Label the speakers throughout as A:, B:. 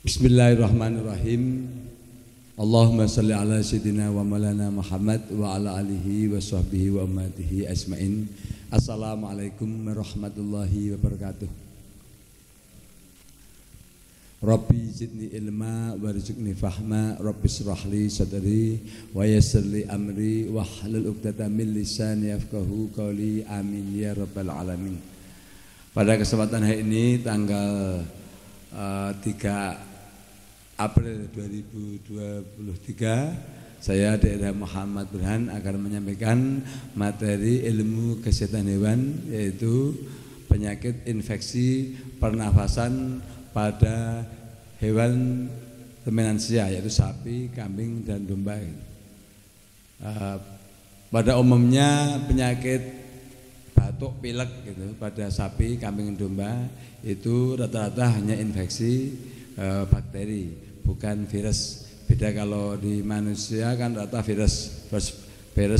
A: Bismillahirrahmanirrahim. Allahumma salli ala sayyidina wa maulana Muhammad wa ala alihi wa sahbihi wa ummatihi asma'in. Assalamualaikum warahmatullahi wabarakatuh. Rabbi zidni ilma warzuqni fahma, Rabbi shrahli sadri wa yassirli amri wahlul 'uqdatam min lisani yafqahu qawli. Amin ya rabbal alamin. Pada kesempatan hari ini tanggal 3 April 2023, saya Daerah Muhammad Burhan akan menyampaikan materi ilmu kesehatan hewan, yaitu penyakit infeksi pernafasan pada hewan ruminansia, yaitu sapi, kambing, dan domba. Pada umumnya penyakit batuk pilek gitu pada sapi, kambing, domba itu rata-rata hanya infeksi bakteri, bukan virus. Beda kalau di manusia kan rata virus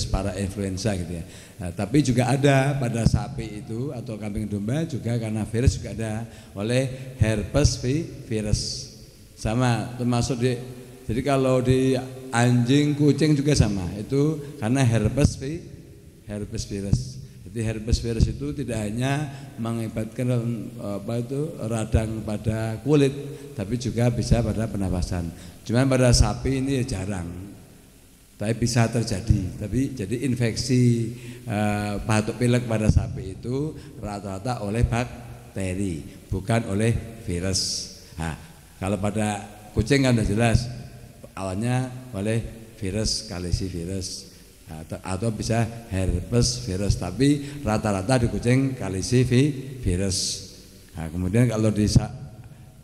A: para influenza gitu ya. Tapi juga ada pada sapi itu atau kambing domba juga, karena virus juga ada oleh herpes virus. Sama termasuk jadi kalau di anjing, kucing juga sama, itu karena herpes virus. Jadi herpes virus itu tidak hanya mengakibatkan radang pada kulit, tapi juga bisa pada pernafasan. Cuman pada sapi ini jarang, tapi bisa terjadi. Tapi jadi infeksi batuk pilek pada sapi itu rata-rata oleh bakteri, bukan oleh virus. Nah, kalau pada kucing kan sudah jelas awalnya oleh virus, kalisi virus, atau bisa herpes virus, tapi rata-rata di kucing kalisi virus. Nah, kemudian kalau di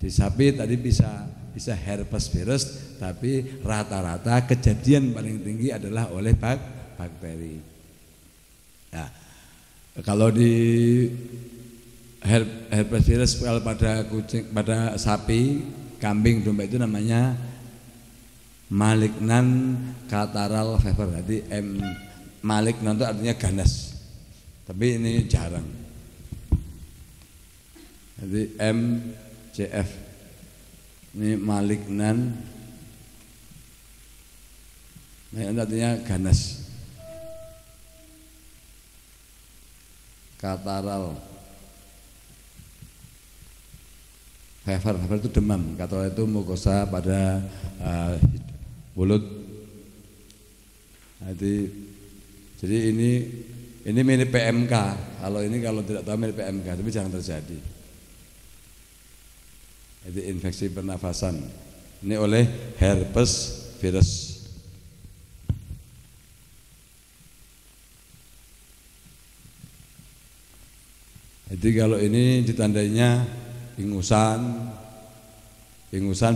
A: sapi tadi bisa herpes virus, tapi rata-rata kejadian paling tinggi adalah oleh bakteri. Nah, kalau di herpes virus kalau pada kucing, pada sapi, kambing, domba itu namanya malignan catarrhal fever. Jadi malignan itu artinya ganas, tapi ini jarang. Jadi MCF ini malignan, artinya ganas. Catarrhal fever itu demam. Catarrhal itu mukosa pada mulut. Jadi ini mirip PMK. Kalau tidak tahu mirip PMK, tapi jangan terjadi. Jadi infeksi pernafasan ini oleh herpes virus. Jadi kalau ini ditandainya ingusan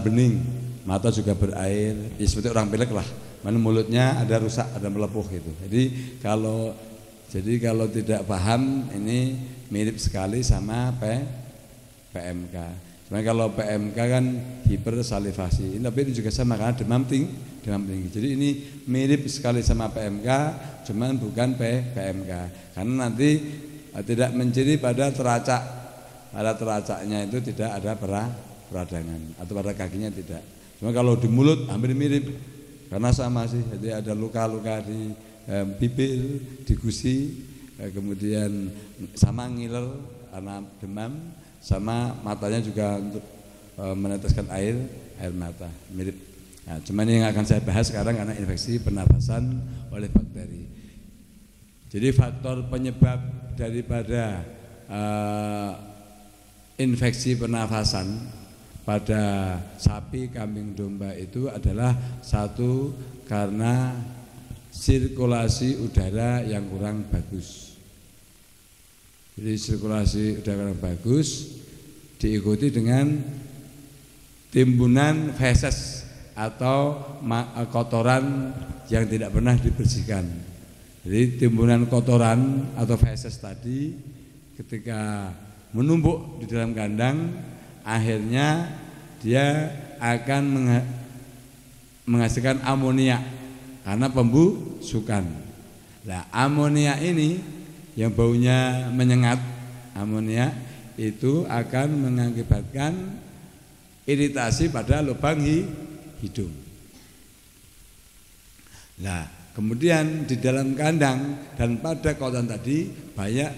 A: bening, mata juga berair, ya seperti orang pilek lah. Mana mulutnya ada rusak, ada melepuh gitu. Jadi kalau tidak paham, ini mirip sekali sama PMK. Cuma kalau PMK kan hipersalivasi, tapi ini juga sama karena demam tinggi. Jadi ini mirip sekali sama PMK, cuman bukan PMK. Karena nanti tidak menciri pada teracak. Pada teracaknya itu tidak ada peradangan, atau pada kakinya tidak. Cuma kalau di mulut hampir mirip, karena sama sih. Jadi ada luka-luka di bibir, di gusi, kemudian sama ngiler karena demam, sama matanya juga untuk meneteskan air mata, mirip. Nah, cuman yang akan saya bahas sekarang karena infeksi pernafasan oleh bakteri. Jadi faktor penyebab daripada infeksi pernafasan pada sapi, kambing, domba itu adalah satu, karena sirkulasi udara yang kurang bagus. Jadi sirkulasi udara yang bagus diikuti dengan timbunan feses atau kotoran yang tidak pernah dibersihkan. Jadi timbunan kotoran atau feses tadi ketika menumpuk di dalam kandang, akhirnya dia akan menghasilkan amonia karena pembusukan. Nah, amonia ini yang baunya menyengat, amonia itu akan mengakibatkan iritasi pada lubang hidung. Nah, kemudian di dalam kandang dan pada kotoran tadi banyak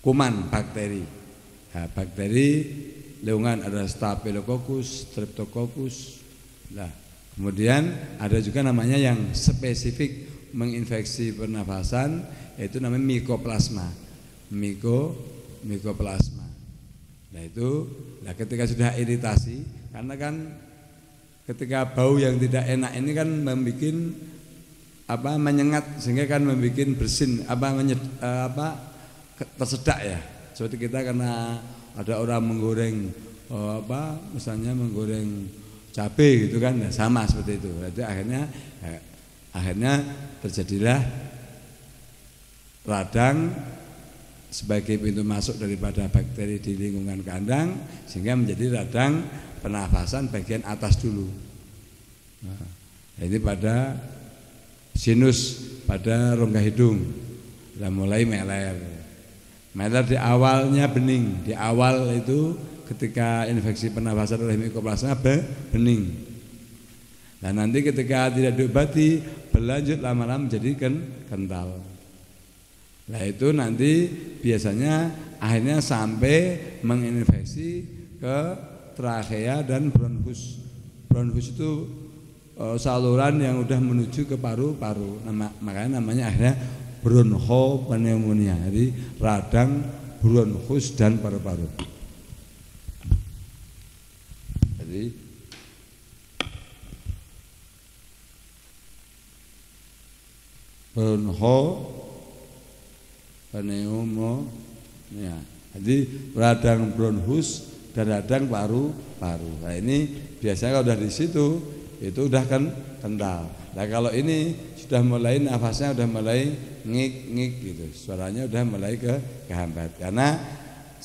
A: kuman bakteri. Nah, bakteri lingkungan ada Staphylococcus, Streptococcus. Nah, kemudian ada juga namanya yang spesifik menginfeksi pernafasan, yaitu namanya Mycoplasma. Mycoplasma. Nah itu, nah ketika sudah iritasi, karena kan ketika bau yang tidak enak ini kan menyengat sehingga kan membuat bersin tersedak ya. Seperti kita karena ada orang menggoreng misalnya menggoreng cabai gitu kan, nah, sama seperti itu. Jadi akhirnya terjadilah radang sebagai pintu masuk daripada bakteri di lingkungan kandang, sehingga menjadi radang pernafasan bagian atas dulu. Nah, ini pada sinus pada rongga hidung sudah mulai meler di awalnya bening. Di awal itu ketika infeksi pernafasan oleh Mycoplasma bening. Dan nanti ketika tidak diobati berlanjut lama-lama menjadi kental. Nah itu nanti biasanya akhirnya sampai menginfeksi ke trakea dan bronchus. Bronchus itu saluran yang udah menuju ke paru-paru. Makanya namanya akhirnya bronchopneumonia. Jadi radang bronchus dan paru-paru. Jadi bronchopneumonia. Jadi radang bronchus dan radang paru-paru. Nah ini biasanya kalau udah di situ itu udah kan kental. Nah kalau ini sudah mulai nafasnya udah mulai ngik-ngik gitu, suaranya udah mulai kehambat karena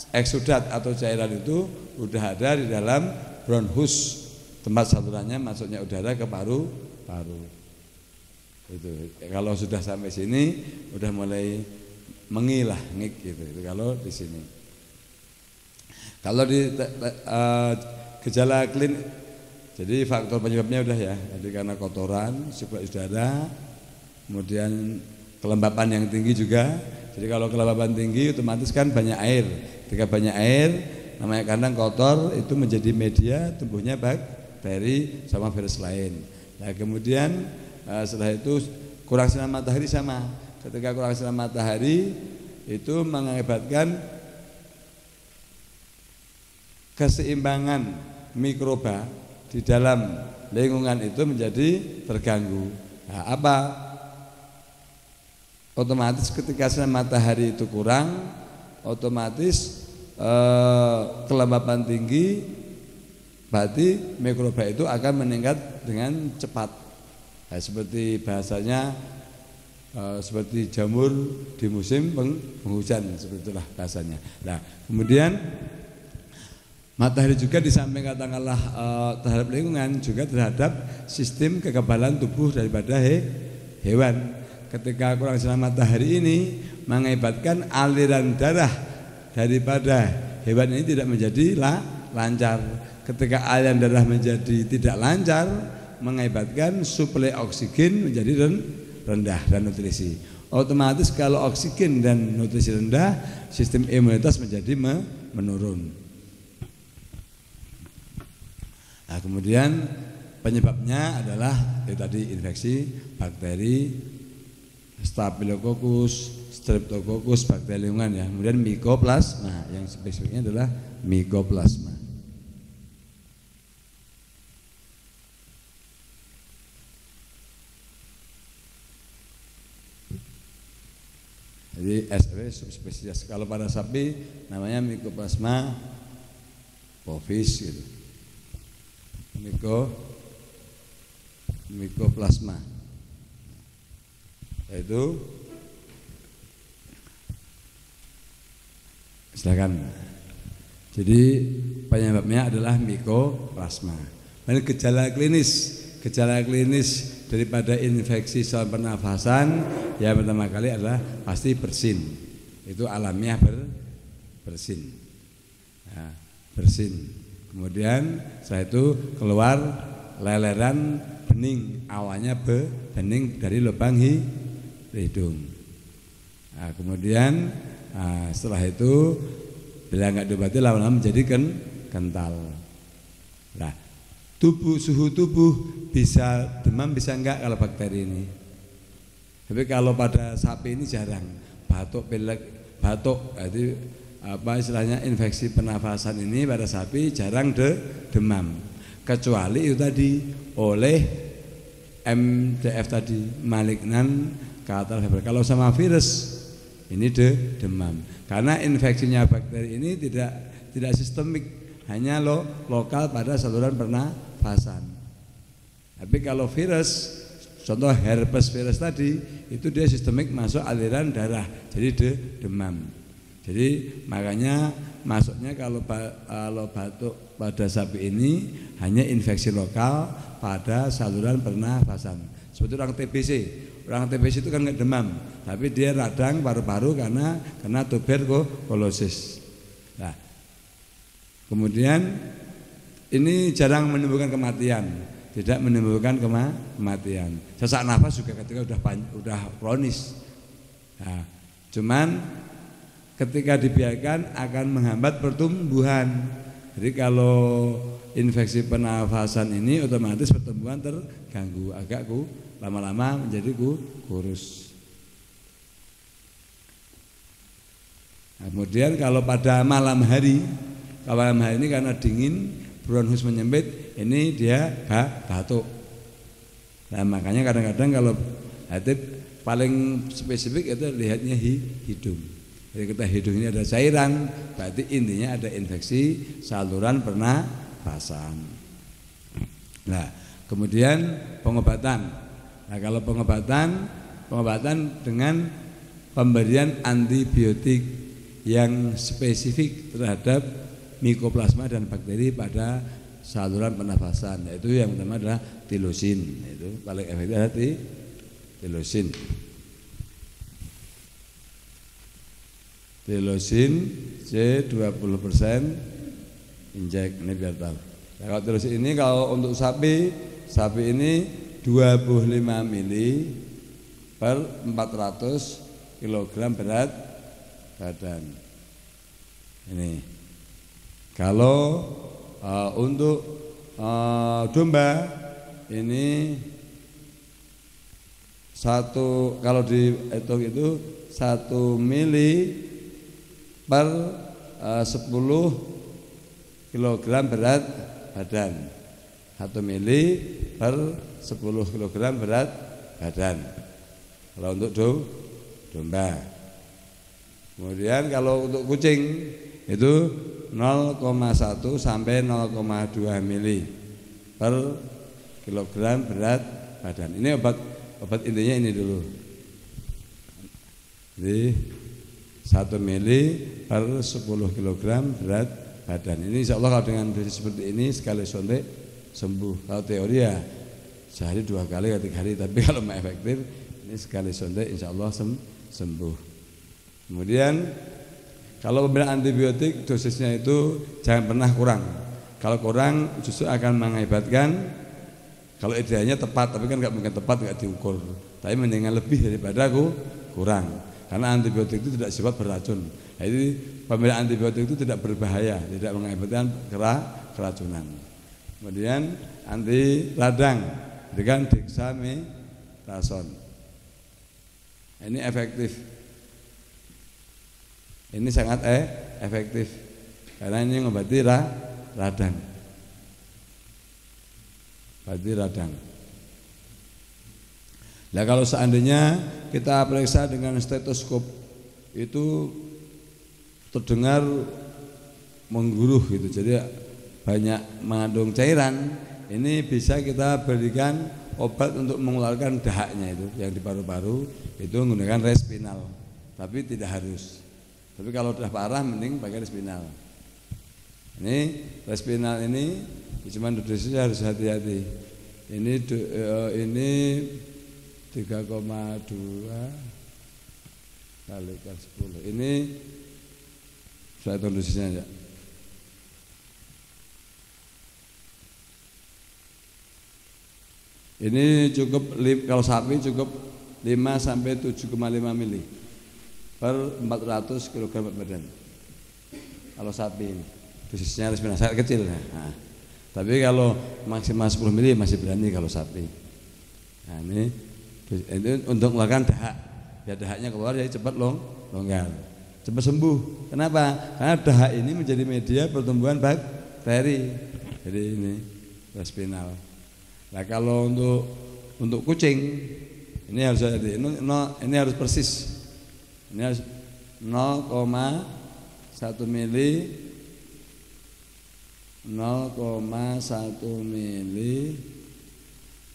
A: eksudat atau cairan itu udah ada di dalam bronchus, tempat salurannya masuknya udara ke paru-paru. Itu kalau sudah sampai sini udah mulai mengilah ngik gitu. Itu kalau di sini. Kalau di gejala klinis, jadi faktor penyebabnya udah ya. Jadi karena kotoran, sirkulasi udara, kemudian kelembapan yang tinggi juga. Jadi kalau kelembapan tinggi otomatis kan banyak air. Ketika banyak air, namanya kandang kotor itu menjadi media tumbuhnya bakteri sama virus lain. Nah kemudian setelah itu kurang sinar matahari sama. Ketika kurang sinar matahari itu mengakibatkan keseimbangan mikroba di dalam lingkungan itu menjadi terganggu. Nah, apa? Otomatis ketika sinar matahari itu kurang, otomatis kelembapan tinggi, berarti mikroba itu akan meningkat dengan cepat. Nah, seperti bahasanya seperti jamur di musim penghujan, seperti itulah bahasanya. Nah, kemudian matahari juga di samping katakanlah terhadap lingkungan juga terhadap sistem kekebalan tubuh daripada hewan. Ketika kurang sinar matahari ini mengakibatkan aliran darah daripada hewan ini tidak menjadi lancar. Ketika aliran darah menjadi tidak lancar, mengakibatkan suplai oksigen menjadi rendah dan nutrisi. Otomatis kalau oksigen dan nutrisi rendah, sistem imunitas menjadi menurun. Nah, kemudian penyebabnya adalah tadi infeksi bakteri Staphylococcus, Streptococcus, bakteri lingkungan ya. Kemudian Mycoplasma, yang spesifiknya adalah Mycoplasma. Jadi SW subspesies. Kalau pada sapi namanya Mycoplasma bovis gitu. Mycoplasma. Itu silakan. Jadi penyebabnya adalah Mycoplasma. Dan gejala klinis daripada infeksi saluran pernafasan yang pertama kali adalah pasti bersin. Itu alamiah bersin. Nah, bersin. Kemudian setelah itu keluar leleran bening, awalnya bening dari lubang hidung. Nah, kemudian setelah itu bila nggak diobati lama-lama menjadi kental. Nah, suhu tubuh bisa demam bisa enggak kalau bakteri ini. Tapi kalau pada sapi ini jarang, batuk, pilek, batuk, jadi apa istilahnya infeksi pernafasan ini pada sapi jarang demam. Kecuali itu tadi oleh MDF tadi, malignan catarrh fever. Kalau sama virus ini demam. Karena infeksinya bakteri ini tidak sistemik, hanya lokal pada saluran pernafasan. Tapi kalau virus, contoh herpes virus tadi, itu dia sistemik masuk aliran darah, jadi demam. Jadi makanya masuknya kalau batuk pada sapi ini hanya infeksi lokal pada saluran pernafasan. Seperti orang TBC. Orang TBC itu kan nggak demam, tapi dia radang paru-paru karena kena tuberkulosis. Nah, kemudian ini jarang menimbulkan kematian, tidak menimbulkan kematian. Sesak nafas juga ketika udah kronis. Nah, cuman ketika dibiarkan akan menghambat pertumbuhan. Jadi kalau infeksi pernafasan ini otomatis pertumbuhan terganggu, agak lama-lama menjadi kurus. Nah, kemudian kalau pada malam hari ini karena dingin, bronchus menyempit, ini dia batuk. Nah, makanya kadang-kadang kalau paling spesifik itu lihatnya hidung. Jadi kita hidung ini ada cairan, berarti intinya ada infeksi saluran pernafasan. Nah, kemudian pengobatan. Nah, kalau pengobatan dengan pemberian antibiotik yang spesifik terhadap mikoplasma dan bakteri pada saluran pernafasan. Yaitu yang pertama adalah tilosin, itu paling efektif adalah tilosin. Tilosin C20% injek, ini biar tahu. Nah, kalau tilosin ini kalau untuk sapi ini 25 mili per 400 kg berat badan. Ini. Kalau untuk domba ini kalau dihitung itu 1 mili per 10 kg berat badan. 1 mili per 10 kg berat badan. Kalau untuk domba. Kemudian kalau untuk kucing itu 0,1 sampai 0,2 mili per kilogram berat badan. Ini obat intinya ini dulu. Jadi 1 mili per 10 kg berat badan. Ini insya Allah kalau dengan dosis seperti ini sekali suntik sembuh. Kalau teori ya sehari 2 kali atau 3 hari, tapi kalau mau efektif ini sekali suntik insya Allah sembuh. Kemudian kalau pemberian antibiotik dosisnya itu jangan pernah kurang. Kalau kurang justru akan mengakibatkan, kalau idealnya tepat, tapi kan nggak mungkin tepat, nggak diukur. Tapi mendingan lebih daripada kurang. Karena antibiotik itu tidak sifat beracun. Jadi pemberian antibiotik itu tidak berbahaya, tidak mengakibatkan keracunan. Kemudian anti radang dengan dexamethasone. Ini efektif. Ini sangat efektif karena ini mengobati radang. Nah, kalau seandainya kita periksa dengan stetoskop itu terdengar mengguruh gitu, jadi banyak mengandung cairan, ini bisa kita berikan obat untuk mengeluarkan dahaknya itu yang di paru-paru, itu menggunakan Respinal, tapi tidak harus. Tapi kalau sudah parah mending pakai Respinal. Ini Respinal ini cuma dosisnya harus hati-hati. Ini 3,2 kalikan 10. Ini saya hitung dosisnya ya. Ini cukup, kalau sapi cukup 5 sampai 7,5 mili per 400 kg berat badan. Kalau sapi ini dosisnya harus benar, sangat kecil. Nah, tapi kalau maksimal 10 mili masih berani kalau sapi. Nah, ini untuk mengeluarkan dahak, biar dahaknya keluar jadi cepat longgar, cepat sembuh. Kenapa? Karena dahak ini menjadi media pertumbuhan bakteri. Jadi ini spinal. Nah, kalau untuk kucing ini harus ini harus persis. Ini harus 0,1 mili 0,1 mili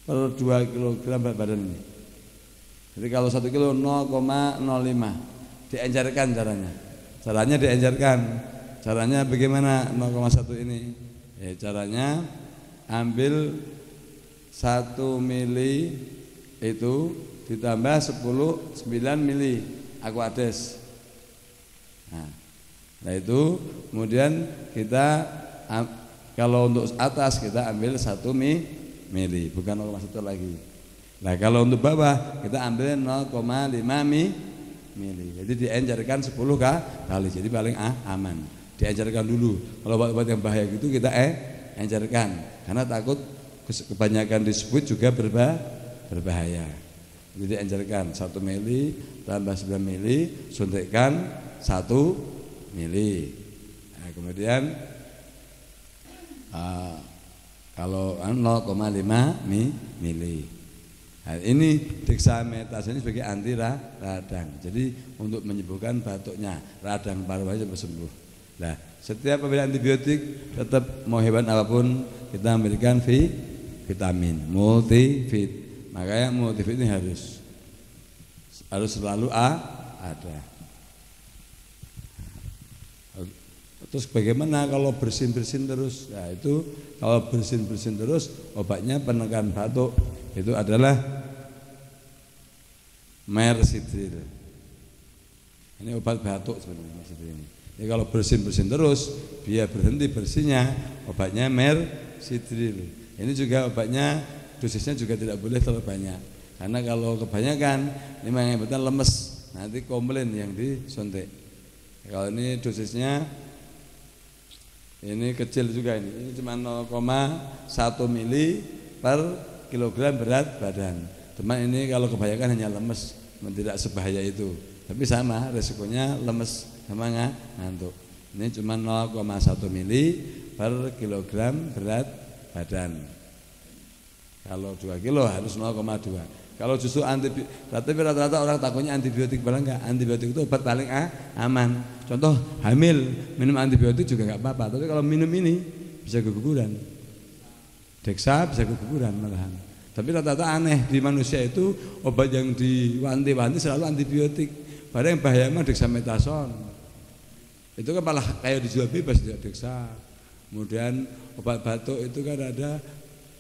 A: per 2 kg berat badan ini. Jadi kalau 1 kilo 0,05 dienjarkan caranya. Caranya dienjarkan. Caranya bagaimana 0,1 ini? Ya, caranya ambil 1 mili itu ditambah 9 mili Aquades. Nah itu kemudian kita kalau untuk atas kita ambil 1 mili, bukan 0,1 lagi. Nah kalau untuk bawah kita ambil 0,5 mili. Jadi dienjarkan 10 kali. Jadi paling aman. Dienjarkan dulu. Kalau obat-obat yang bahaya gitu kita enjarkan, karena takut kebanyakan disebut juga berbahaya. Jadi enjarkan 1 mili tambah 9 mili, suntikkan 1 mili. Nah, kemudian kalau 0,5 mili. Nah, ini dexamethasone sebagai anti radang. Jadi untuk menyembuhkan batuknya, radang paru-paru cepat sembuh. Nah, setiap pemberian antibiotik tetap mau hewan apapun kita memberikan vitamin multivit. Makanya multivit ini harus selalu ada. Terus bagaimana kalau bersin-bersin terus? Nah, itu kalau bersin-bersin terus obatnya penekan batuk itu adalah Mercidril. Ini obat batuk sebenarnya Mercidril ini. Jadi kalau bersin-bersin terus biar berhenti bersihnya obatnya Mercidril. Ini juga obatnya dosisnya juga tidak boleh terlalu banyak. Karena kalau kebanyakan ini mengakibatkan lemes, nanti komplain yang disuntik. Kalau ini dosisnya ini kecil juga ini cuma 0,1 mili per kilogram berat badan. Teman ini kalau kebanyakan hanya lemes, tidak sebahaya itu. Tapi sama resikonya lemes sama ngantuk. Ini cuma 0,1 mili per kilogram berat badan. Kalau 2 kilo harus 0,2. Kalau justru antibiotik, tapi rata-rata orang takutnya antibiotik, padahal enggak. Antibiotik itu obat paling aman. Contoh hamil minum antibiotik juga enggak apa-apa. Tapi kalau minum ini bisa keguguran. Dexa bisa keguguran malahan. Tapi rata-rata aneh di manusia itu obat yang diwanti-wanti selalu antibiotik. Padahal yang bahaya mah dexamethasone. Itu kan malah kayak dijual bebas tidak Dexa. Kemudian obat batuk itu kan ada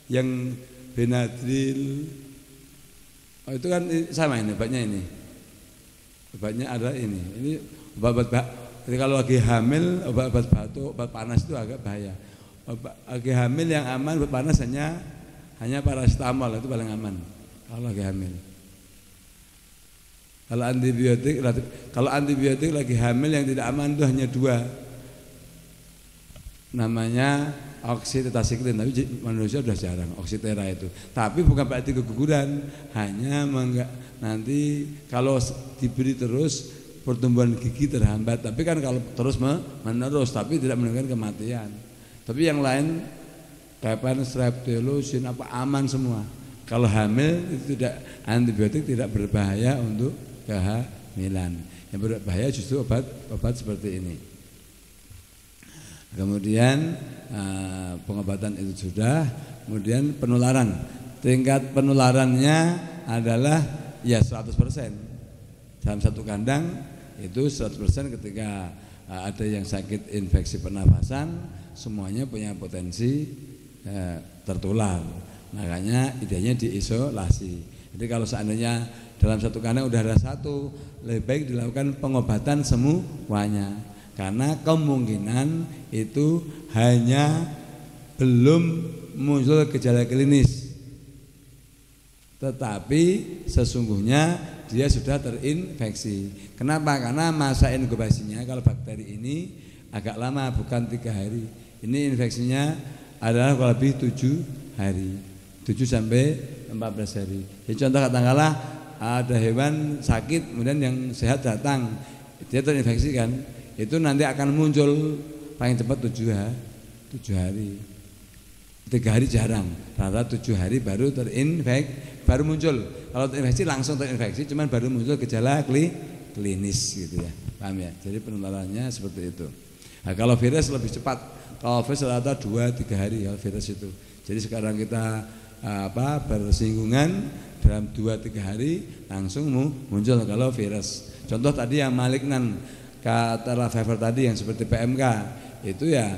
A: yang Benadryl. Oh, itu kan sama ini obatnya ini. Obatnya ada ini. Ini obat-obat kalau lagi hamil, obat-obat batuk, obat panas itu agak bahaya. Lagi hamil yang aman obat panas hanya paracetamol, itu paling aman kalau lagi hamil. Kalau antibiotik lagi hamil yang tidak aman itu hanya 2. Namanya oksitetrasikline, tapi manusia sudah jarang oksitera itu. Tapi bukan berarti keguguran, hanya nanti kalau diberi terus pertumbuhan gigi terhambat. Tapi kan kalau terus menerus, tapi tidak meningkatkan kematian. Tapi yang lain kapan streptosin apa aman semua. Kalau hamil itu tidak, antibiotik tidak berbahaya untuk kehamilan. Yang berbahaya justru obat seperti ini. Kemudian pengobatan itu sudah, kemudian penularan. Tingkat penularannya adalah ya 100%. Dalam satu kandang itu 100% ketika ada yang sakit infeksi pernafasan, semuanya punya potensi tertular. Makanya idenya diisolasi. Jadi kalau seandainya dalam satu kandang udah ada satu, lebih baik dilakukan pengobatan semuanya. Karena kemungkinan itu hanya belum muncul gejala klinis. tetapi sesungguhnya dia sudah terinfeksi. Kenapa? Karena masa inkubasinya kalau bakteri ini agak lama, bukan 3 hari. Ini infeksinya adalah kurang lebih 7 hari, 7 sampai 14 hari. Jadi contoh katakanlah ada hewan sakit, kemudian yang sehat datang, dia terinfeksi kan, itu nanti akan muncul paling cepat 7 hari. 3 hari jarang, rata 7 hari baru terinfeksi, baru muncul. Kalau terinfeksi langsung terinfeksi, cuman baru muncul gejala klinis gitu ya, paham ya? Jadi penularannya seperti itu. Nah, kalau virus lebih cepat, kalau virus rata 2-3 hari ya virus itu. Jadi sekarang kita bersinggungan dalam 2-3 hari langsung muncul kalau virus. Contoh tadi yang malignan katakanlah fever tadi yang seperti PMK itu ya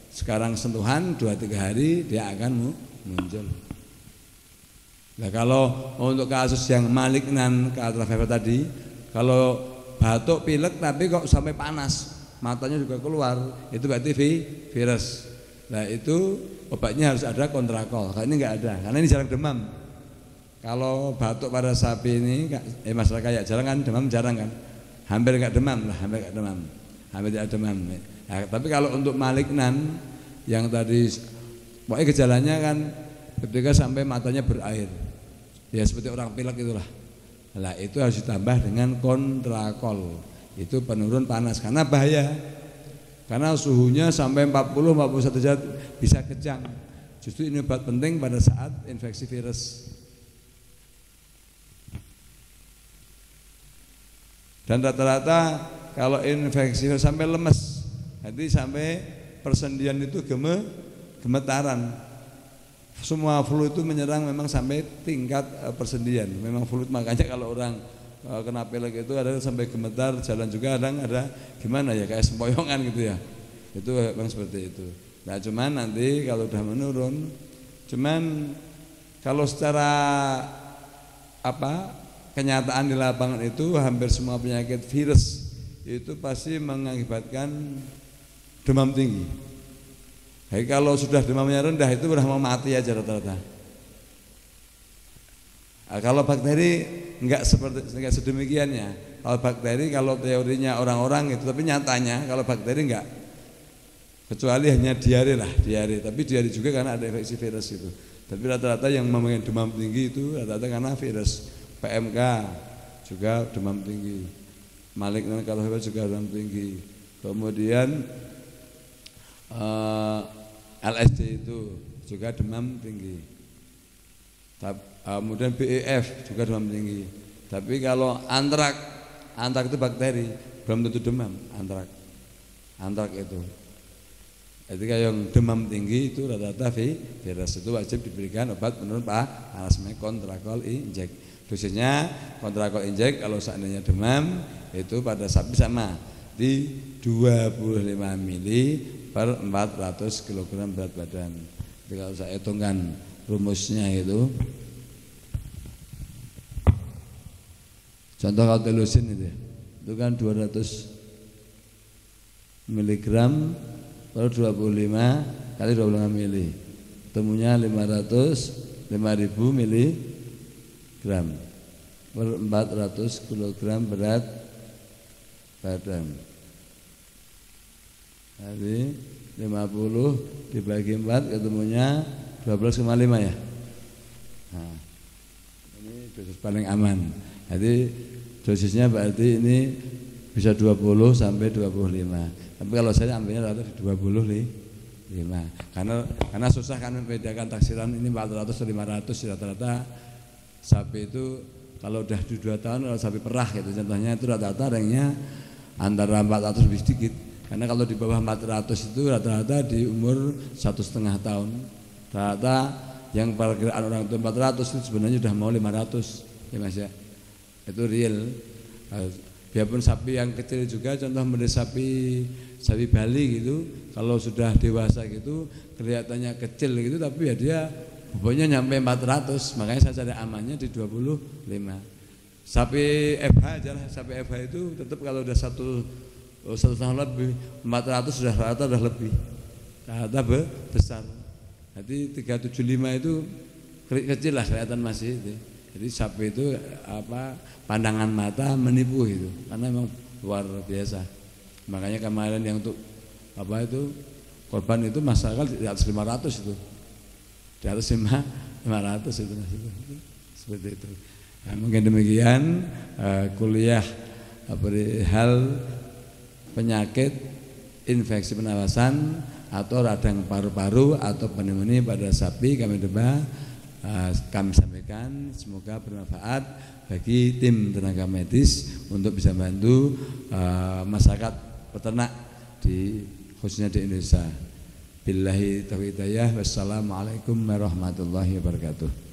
A: sekarang sentuhan 2-3 hari dia akan muncul. Nah kalau untuk kasus yang malignan katakanlah fever tadi, kalau batuk pilek tapi kok sampai panas, matanya juga keluar, itu berarti virus. Nah itu obatnya harus ada kontrakol. Kalau ini enggak ada, karena ini jarang demam. Kalau batuk pada sapi ini, masalah kayak jarang kan, demam jarang kan, hampir enggak demam lah, hampir tidak demam. Nah, tapi kalau untuk malignan yang tadi, pokoknya gejalanya kan ketika sampai matanya berair, ya seperti orang pilek itulah. Nah itu harus ditambah dengan kontrakol. Itu penurun panas karena bahaya, karena suhunya sampai 40-41 derajat bisa kejang. Justru ini obat penting pada saat infeksi virus. Dan rata-rata kalau infeksi virus sampai lemes, jadi sampai persendian itu gemetaran. Semua flu itu menyerang memang sampai tingkat persendian. Memang flu, makanya kalau orang kena pilek itu ada sampai gemetar, jalan juga ada gimana ya, kayak sempoyongan gitu ya. Itu memang seperti itu. Nah cuman nanti kalau udah menurun, cuman kalau secara kenyataan di lapangan itu hampir semua penyakit virus itu pasti mengakibatkan demam tinggi. Jadi kalau sudah demamnya rendah itu udah mau mati aja rata-rata. Nah, kalau bakteri enggak sedemikiannya. Kalau bakteri, kalau teorinya orang-orang itu, tapi nyatanya kalau bakteri enggak. Kecuali hanya diare lah, tapi diare juga karena ada infeksi virus itu. Tapi rata-rata yang mempunyai demam tinggi itu rata-rata karena virus. PMK juga demam tinggi. Malignan kalau virus juga demam tinggi. Kemudian LSD itu juga demam tinggi. Kemudian BEF juga demam tinggi. Tapi kalau antrak itu bakteri, belum tentu demam antrak itu. Jadi yang demam tinggi itu rata-rata virus, itu wajib diberikan obat penurun panas, kontrakol injek. Dosisnya kontrakol injek kalau seandainya demam itu pada sapi sama di 25 mili per 400 kg berat badan. Jadi kalau saya hitungkan rumusnya itu, contoh Altelusin itu kan 200 mg per 25 kali 25 mili, temunya 500 5.000 mg per 400 kg berat badan. Jadi 50 dibagi 4 ketemunya 12,5 ya. Nah, ini dosis paling aman. Jadi dosisnya berarti ini bisa 20 sampai 25. Tapi kalau saya ambilnya rata di 25. Karena susah kan membedakan taksiran ini 400 atau 500 rata-rata sapi itu kalau udah di 2 tahun, kalau sapi perah gitu contohnya itu rata-rata ranknya antara 400 lebih sedikit. Karena kalau di bawah 400 itu rata-rata di umur 1,5 tahun. Rata-rata yang perkiraan orang tua 400 itu sebenarnya sudah mau 500 ya Mas ya. Itu real. Biarpun sapi yang kecil juga, contoh model sapi Bali gitu, kalau sudah dewasa gitu kelihatannya kecil gitu, tapi ya dia bobotnya nyampe 400, makanya saya cari amannya di 25. Sapi FH aja lah, sapi FH itu tetap kalau udah satu tahun lebih 400 sudah rata udah lebih, rata besar. Jadi 375 itu kecil lah kelihatan masih itu. Jadi sapi itu pandangan mata menipu itu, karena memang luar biasa. Makanya kemarin yang untuk korban itu masyarakat di atas 500 itu, di atas 500 itu seperti itu. Nah, mungkin demikian kuliah hal penyakit infeksi pernafasan atau radang paru-paru atau pneumonia pada sapi kami domba kami sampaikan, semoga bermanfaat bagi tim tenaga medis untuk bisa membantu masyarakat peternak khususnya di Indonesia. Billahi taufiq hidayah. Wassalamualaikum warahmatullahi wabarakatuh.